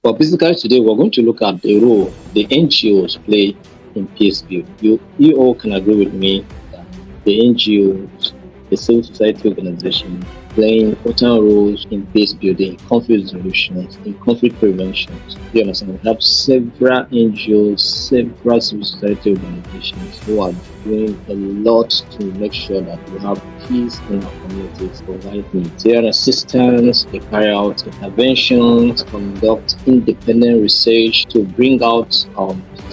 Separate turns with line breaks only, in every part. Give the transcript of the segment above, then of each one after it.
But basically today we're going to look at the role the NGOs play in peace building. You all can agree with me that the NGOs, the civil society organization, playing important roles in peace building, conflict resolutions, in conflict prevention. You understand? We have several NGOs, several civil society organizations who are doing a lot to make sure that we have peace in our communities, provide material assistance, they carry out interventions, conduct independent research to bring out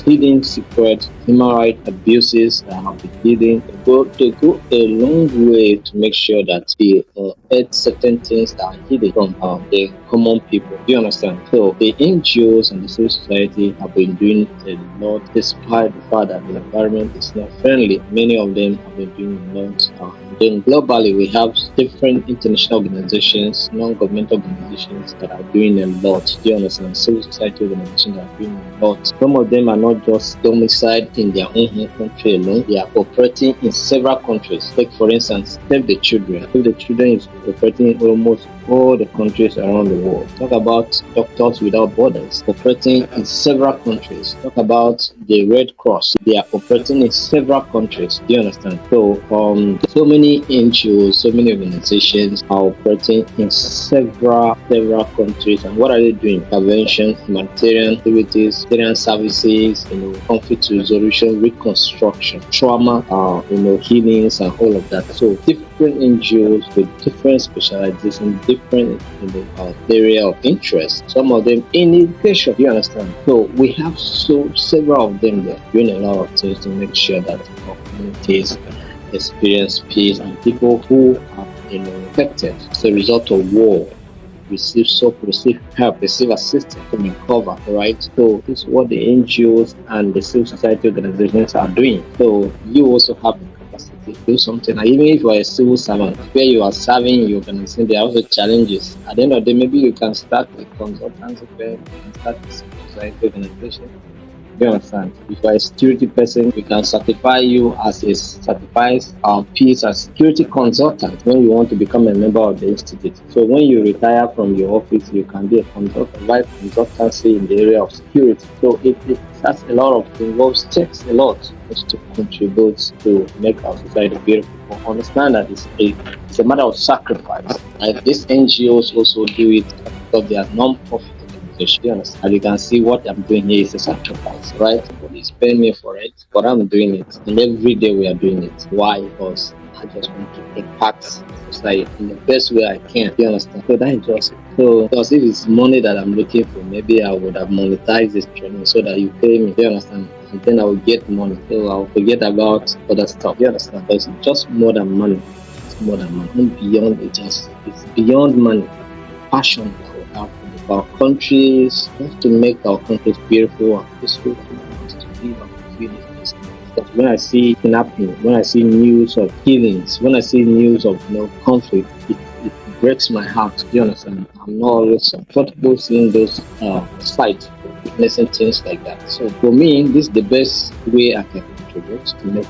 hidden secret human rights abuses that have been hidden. They go a long way to make sure that they earth certain things that are hidden from the common people. Do you understand? So the NGOs and the civil society have been doing a lot despite the fact that the environment is not friendly. Many of them have been doing a lot. Then globally, we have different international organizations, non-governmental organizations that are doing a lot. Do you understand? Civil society organizations are doing a lot. Some of them are not just domiciled in their own home country alone. They are operating in several countries. Take for instance, Save the Children. Save the Children is operating in almost all the countries around the world. Talk about Doctors Without Borders, operating in several countries. Talk about the Red Cross. They are operating in several countries. Do you understand? So, so many NGOs, so many organizations are operating in several countries. And what are they doing? Intervention, humanitarian activities, humanitarian services, conflict resolution, reconstruction, trauma, healings, and all of that. So different NGOs with different specializations, different area of interest. Some of them in education. You understand? So we have several of them there doing a lot of things to make sure that our communities experience peace and people who are affected as a result of war receive help, receive assistance to recover, right? So this is what the NGOs and the civil society organizations are doing. So you also have the capacity to do something. And even if you are a civil servant, where you are serving your organization, there are also challenges. At the end of the day, maybe you can start a consultancy firm, you can start a civil society organization. You understand? If you are a security person, we can certify you as a certified peace and security consultant when you want to become a member of the institute. So when you retire from your office, you can be a consultant, provide consultancy in the area of security. So it has a lot of involves takes a lot to contribute to make our society beautiful. But understand that it's a matter of sacrifice. Like these NGOs also do it because they are non-profit. And you can see what I'm doing here is a sacrifice, right? Nobody's paying me for it, but I'm doing it. And every day we are doing it. Why? Because I just want to impact society in the best way I can. You understand? So that is just it. So because if it's money that I'm looking for, maybe I would have monetized this training so that you pay me. You understand? And then I will get money. So I'll forget about other stuff. You understand? Because it's just more than money. It's more than money. And beyond it, it's beyond money. Passion that we have our countries, to make our countries beautiful and peaceful, to live and feel this. Because when I see kidnapping, when I see news of killings, when I see news of conflict, it breaks my heart. Do you understand? I'm not always comfortable seeing those sites, witnessing things like that. So for me, this is the best way I can contribute to make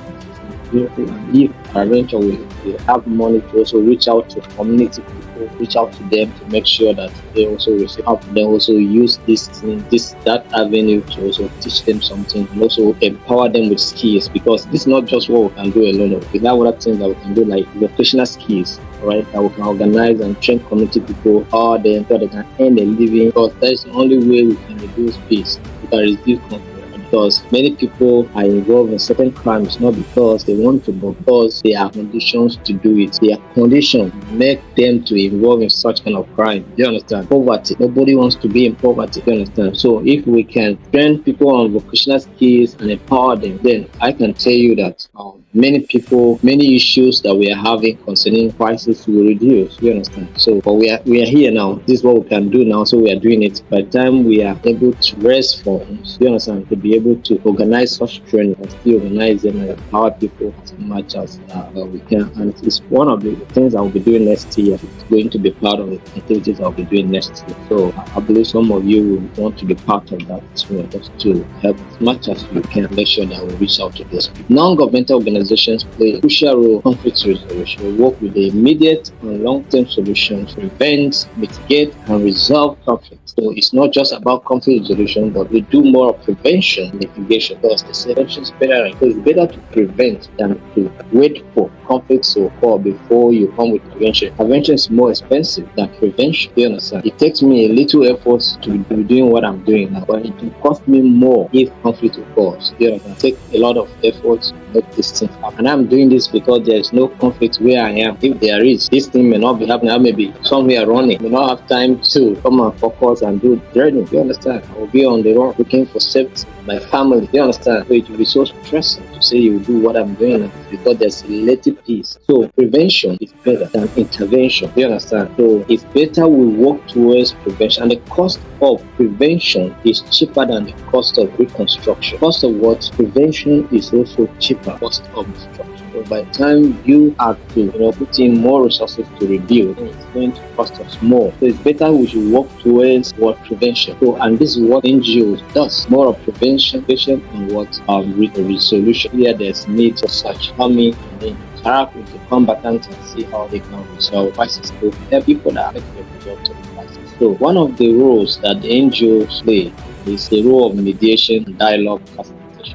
beautiful. And if eventually we have money to also reach out to community people, reach out to them to make sure that they also receive help. They also use that avenue to also teach them something and also empower them with skills, because this is not just what we can do alone. We have other things that we can do, like vocational skills, right? That we can organize and train community people how they can earn a living, because that is the only way we can reduce peace. We can reduce conflict. Because many people are involved in certain crimes not because they want to, but because they are conditions to do it. Their conditions make them to involve in such kind of crime. Do you understand? Poverty. Nobody wants to be in poverty. Do you understand? So if we can train people on vocational skills and empower them, then I can tell you that many issues that we are having concerning crisis will reduce. You understand? So but we are here now. This is what we can do now. So we are doing it. By the time we are able to raise funds, you understand, to be able to organize such training and still organize them and empower people as much as we can. And it's one of the things I'll be doing next year. It's going to be part of the activities I'll be doing next year. So I believe some of you will want to be part of that as well, just to help as much as you can make sure that we reach out to those people. Non-governmental organizations organizations play a crucial role in conflict resolution. We work with the immediate and long-term solutions, prevent, mitigate, and resolve conflict. So it's not just about conflict resolution, but we do more of prevention and mitigation, because the prevention is better. So it's better to prevent than to wait for conflicts to occur before you come with prevention. Prevention is more expensive than prevention. You understand? It takes me a little effort to be doing what I'm doing now, but it will cost me more if conflict occurs. You understand? Take a lot of effort to make this thing happen. And I'm doing this because there is no conflict where I am. If there is, this thing may not be happening. I may be somewhere running. I may not have time to come and focus and do journey. You understand? I will be on the road looking for safety. My family, you understand? So it will be so stressful to say you will do what I'm doing because there's relative peace. So prevention is better than intervention. You understand? So it's better we work towards prevention, and the cost of prevention is cheaper than the cost of reconstruction. Cost of what? Prevention is also cheaper. Cost of destruction. So by the time you have to, put in more resources to rebuild, it's going to cost us more. So it's better we should work towards what prevention. So, and this is what NGOs does. More of prevention and what resolution. Here there's need for such. Come in and then interact with the combatants and see how they can resolve crises. So there are people that make the result of the crisis. So one of the roles that the NGOs play is the role of mediation and dialogue.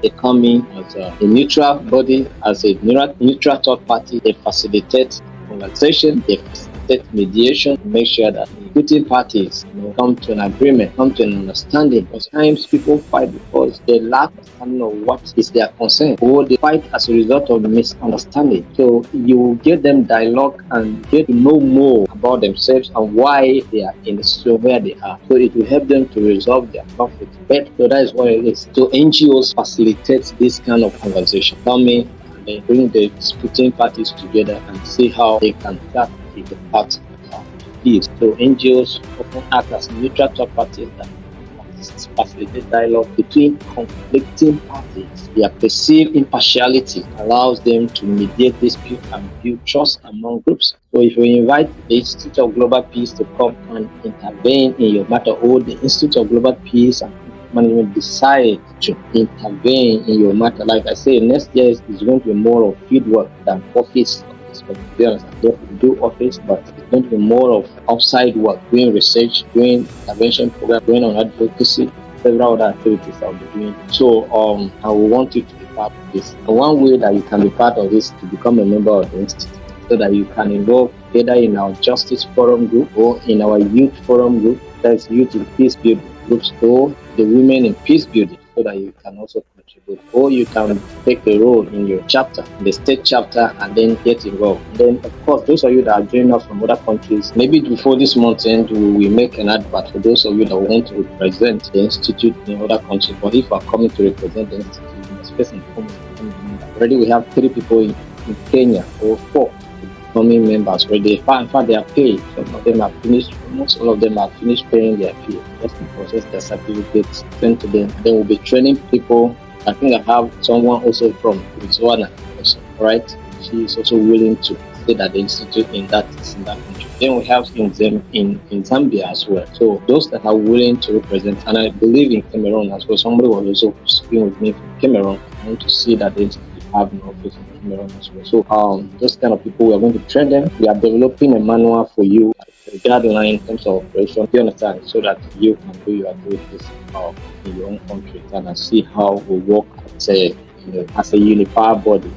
They come in as a neutral body, as a neutral third party. They facilitate conversation, they facilitate mediation, make sure that the putting parties come to an agreement, come to an understanding. Because times people fight because they lack understanding of what is their concern, or they fight as a result of misunderstanding. So you give them dialogue and get to know more about themselves and why they are in the situation where they are. So it will help them to resolve their conflict better. So that is what it is. So NGOs facilitate this kind of conversation. Come in and then bring the disputing parties together and see how they can start the path of peace. So NGOs often act as neutral third parties that facilitate dialogue between conflicting parties. Their perceived impartiality allows them to mediate dispute and build trust among groups. So if you invite the Institute of Global Peace to come and intervene in your matter, or the Institute of Global Peace and Management decide to intervene in your matter, like I say, next year is going to be more of field work than office. They do office, but it's going to be more of outside work, doing research, doing intervention program, doing on advocacy, several other activities I'll be doing. So I will want you to be part of this. And one way that you can be part of this is to become a member of the institute, so that you can involve either in our Justice Forum group or in our Youth Forum group, that's Youth in Peacebuilding groups, or the Women in Peacebuilding, so that you can also contribute, or you can take a role in your chapter, the state chapter, and then get involved. Then, of course, those of you that are joining us from other countries, maybe before this month end, we make an advert for those of you that want to represent the institute in other countries. But if you are coming to represent the institute, you must first and foremost become a member. Already, we have 3 people in Kenya, or 4 becoming members already. In fact, they are paid. Some of them are finished. Almost all of them are finished paying their fee. Just to process their certificates, sent to them. Then we'll be training people. I think I have someone also from Botswana also, right? She is also willing to stay at the institute in that country. Then we have in Zambia as well. So those that are willing to represent, and I believe in Cameroon as well. Somebody was also speaking with me from Cameroon. I want to see that the institute have an office in Cameroon as well. So those kind of people, we are going to train them. We are developing a manual for you, a guideline in terms of operation, you understand, so that you can do your activities in your own country and see how we work as a unified body.